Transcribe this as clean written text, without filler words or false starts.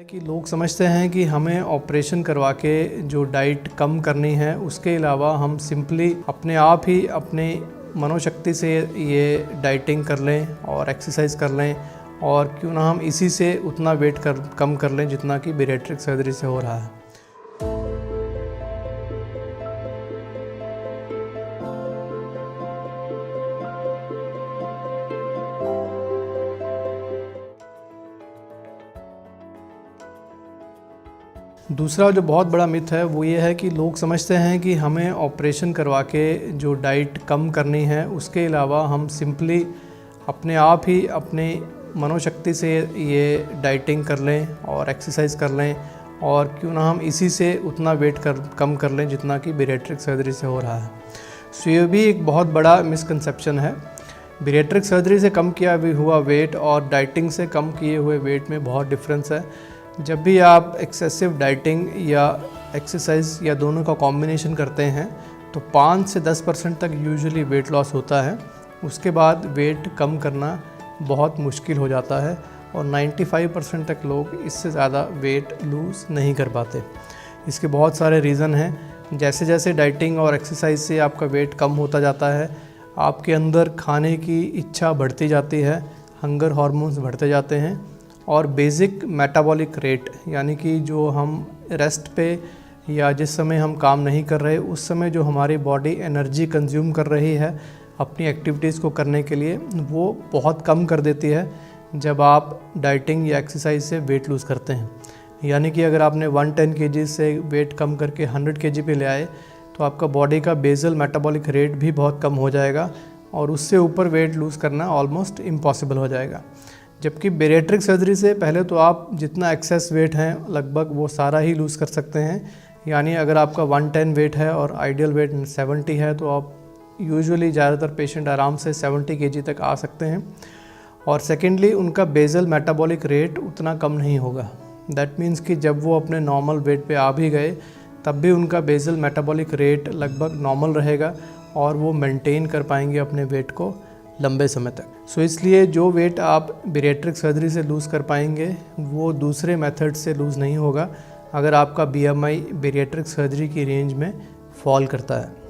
कि लोग समझते हैं कि हमें ऑपरेशन करवा के जो डाइट कम करनी है उसके अलावा हम सिंपली अपने आप ही अपने मनोशक्ति से ये डाइटिंग कर लें और एक्सरसाइज कर लें और क्यों ना हम इसी से उतना वेट कम कर लें जितना कि बैरिएट्रिक सर्जरी से हो रहा है। दूसरा जो बहुत बड़ा मिथ है वो ये है कि लोग समझते हैं कि हमें ऑपरेशन करवा के जो डाइट कम करनी है उसके अलावा हम सिंपली अपने आप ही अपने मनोशक्ति से ये डाइटिंग कर लें और एक्सरसाइज कर लें और क्यों ना हम इसी से उतना वेट कम कर लें जितना कि बैरिएट्रिक सर्जरी से हो रहा है। सो ये भी एक बहुत बड़ा मिसकंसेप्शन है। बैरिएट्रिक सर्जरी से कम किया हुआ वेट और डाइटिंग से कम किए हुए वेट में बहुत डिफरेंस है। जब भी आप एक्सेसिव डाइटिंग या एक्सरसाइज या दोनों का कॉम्बिनेशन करते हैं तो 5 से 10% तक यूजुअली वेट लॉस होता है। उसके बाद वेट कम करना बहुत मुश्किल हो जाता है और 95% तक लोग इससे ज़्यादा वेट लूज़ नहीं कर पाते। इसके बहुत सारे रीज़न हैं। जैसे जैसे डाइटिंग और एक्सरसाइज से आपका वेट कम होता जाता है, आपके अंदर खाने की इच्छा बढ़ती जाती है, हंगर हार्मोन्स बढ़ते जाते हैं और बेसिक मेटाबॉलिक रेट यानी कि जो हम रेस्ट पे या जिस समय हम काम नहीं कर रहे उस समय जो हमारी बॉडी एनर्जी कंज्यूम कर रही है अपनी एक्टिविटीज़ को करने के लिए, वो बहुत कम कर देती है जब आप डाइटिंग या एक्सरसाइज से वेट लूज़ करते हैं। यानी कि अगर आपने 110 kg से वेट कम करके 100 kg पे ले आए तो आपका बॉडी का बेसल मेटाबॉलिक रेट भी बहुत कम हो जाएगा और उससे ऊपर वेट लूज़ करना ऑलमोस्ट इम्पॉसिबल हो जाएगा। जबकि बैरिएट्रिक सर्जरी से पहले तो आप जितना एक्सेस वेट है लगभग वो सारा ही लूज़ कर सकते हैं। यानी अगर आपका 110 वेट है और आइडियल वेट 70 है तो आप यूजुअली ज़्यादातर पेशेंट आराम से 70 kg तक आ सकते हैं। और सेकेंडली उनका बेसल मेटाबॉलिक रेट उतना कम नहीं होगा। दैट मीन्स कि जब वो अपने नॉर्मल वेट पे आ भी गए तब भी उनका बेसल मेटाबॉलिक रेट लगभग नॉर्मल रहेगा और वो मेंटेन कर पाएंगे अपने वेट को लंबे समय तक। सो इसलिए जो वेट आप बैरिएट्रिक सर्जरी से लूज़ कर पाएंगे वो दूसरे मेथड से लूज़ नहीं होगा अगर आपका BMI बैरिएट्रिक सर्जरी की रेंज में फॉल करता है।